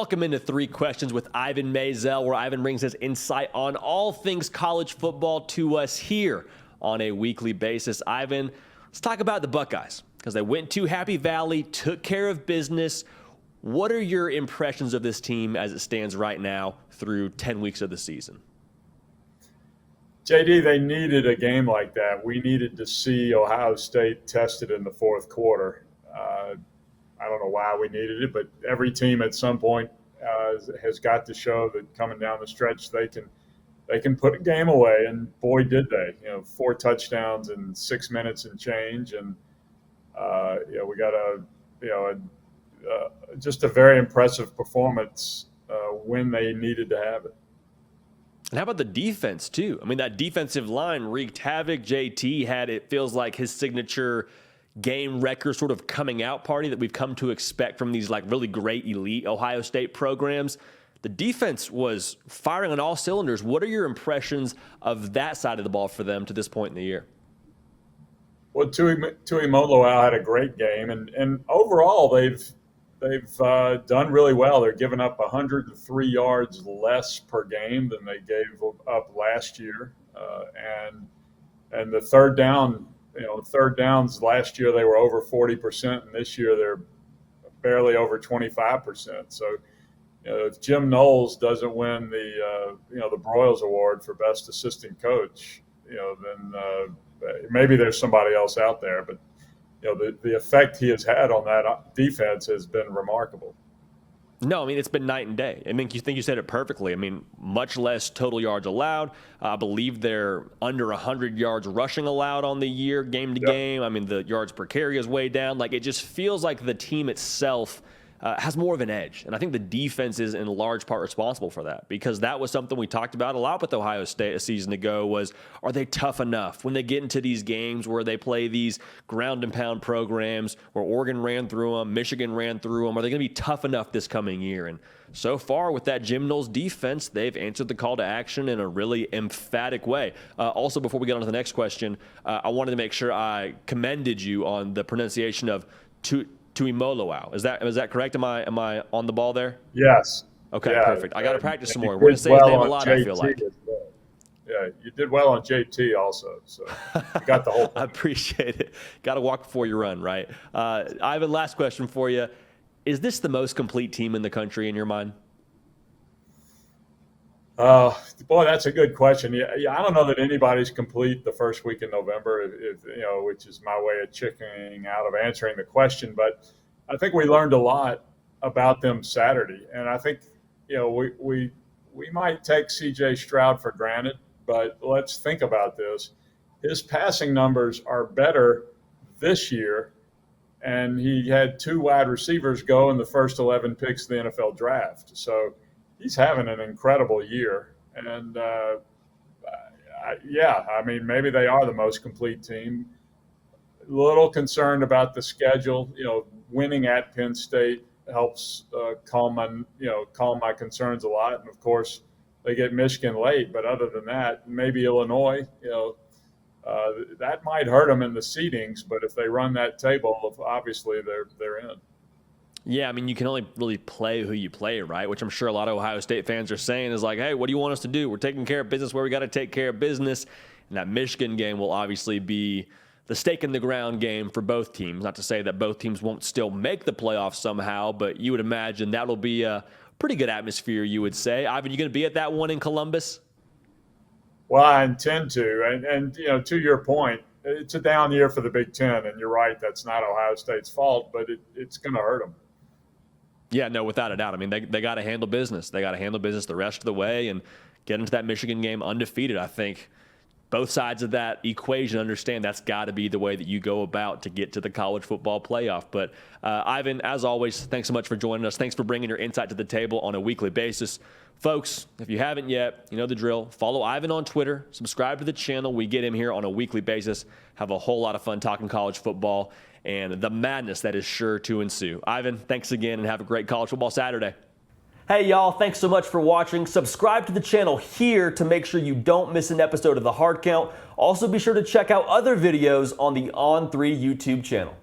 Welcome into Three Questions with Ivan Maisel, where Ivan brings his insight on all things college football to us here on a weekly basis. Ivan, let's talk about the Buckeyes, because they went to Happy Valley, took care of business. What are your impressions of this team as it stands right now through 10 weeks of the season? JD, they needed a game like that. We needed to see Ohio State tested in the fourth quarter. I don't know why we needed it, but every team at some point has got to show that coming down the stretch they can put a game away, and boy did they! 4 touchdowns in 6 minutes and change, and we got just a very impressive performance when they needed to have it. And how about the defense, too? I mean, that defensive line wreaked havoc. JT had, it feels like, his signature game wrecker sort of coming out party that we've come to expect from these like really great elite Ohio State programs. The defense was firing on all cylinders. What are your impressions of that side of the ball for them to this point in the year? Well, Tuimoloau had a great game, and overall they've done really well. They're giving up 103 yards less per game than they gave up last year, and the third downs last year they were over 40%, and this year they're barely over 25%. So, if Jim Knowles doesn't win the Broyles Award for Best Assistant Coach, then maybe there's somebody else out there. But the effect he has had on that defense has been remarkable. No, I mean, it's been night and day. I mean, you think you said it perfectly. I mean, much less total yards allowed. I believe they're under 100 yards rushing allowed on the year, game to game. I mean, the yards per carry is way down. Like, it just feels like the team itself has more of an edge. And I think the defense is in large part responsible for that, because that was something we talked about a lot with Ohio State a season ago was, are they tough enough when they get into these games where they play these ground and pound programs where Oregon ran through them, Michigan ran through them? Are they going to be tough enough this coming year? And so far with that Jim Knowles defense, they've answered the call to action in a really emphatic way. Also, before we get on to the next question, I wanted to make sure I commended you on the pronunciation of Tuimoloau. Is that correct? Am I on the ball there? Yes. Okay, yeah, perfect. I got to practice some more. We're going to say his name a lot, I feel like. Yeah, you did well on JT also, so you got the whole thing. I appreciate it. Got to walk before you run, right? Ivan, last question for you. Is this the most complete team in the country in your mind? Boy, that's a good question. Yeah, I don't know that anybody's complete the first week in November, which is my way of chickening out of answering the question. But I think we learned a lot about them Saturday, and I think we might take C.J. Stroud for granted, but let's think about this. His passing numbers are better this year, and he had 2 wide receivers go in the first 11 picks of the NFL draft. So he's having an incredible year, and I mean, maybe they are the most complete team. A little concerned about the schedule. Winning at Penn State helps calm my concerns a lot, and of course they get Michigan late. But other than that, maybe Illinois. That might hurt them in the seedings, but if they run that table, obviously they're in. Yeah, I mean, you can only really play who you play, right? Which I'm sure a lot of Ohio State fans are saying is like, hey, what do you want us to do? We're taking care of business where we got to take care of business. And that Michigan game will obviously be the stake in the ground game for both teams. Not to say that both teams won't still make the playoffs somehow, but you would imagine that'll be a pretty good atmosphere, you would say. Ivan, you going to be at that one in Columbus? Well, I intend to. And to your point, it's a down year for the Big Ten. And you're right, that's not Ohio State's fault, but it's going to hurt them. Yeah, no, without a doubt. I mean, they got to handle business. They got to handle business the rest of the way and get into that Michigan game undefeated. I think both sides of that equation understand that's got to be the way that you go about to get to the college football playoff. But Ivan, as always, thanks so much for joining us. Thanks for bringing your insight to the table on a weekly basis. Folks, if you haven't yet, you know the drill. Follow Ivan on Twitter. Subscribe to the channel. We get him here on a weekly basis. Have a whole lot of fun talking college football and the madness that is sure to ensue. Ivan, thanks again, and have a great college football Saturday. Hey, y'all, thanks so much for watching. Subscribe to the channel here to make sure you don't miss an episode of The Hard Count. Also, be sure to check out other videos on the On3 YouTube channel.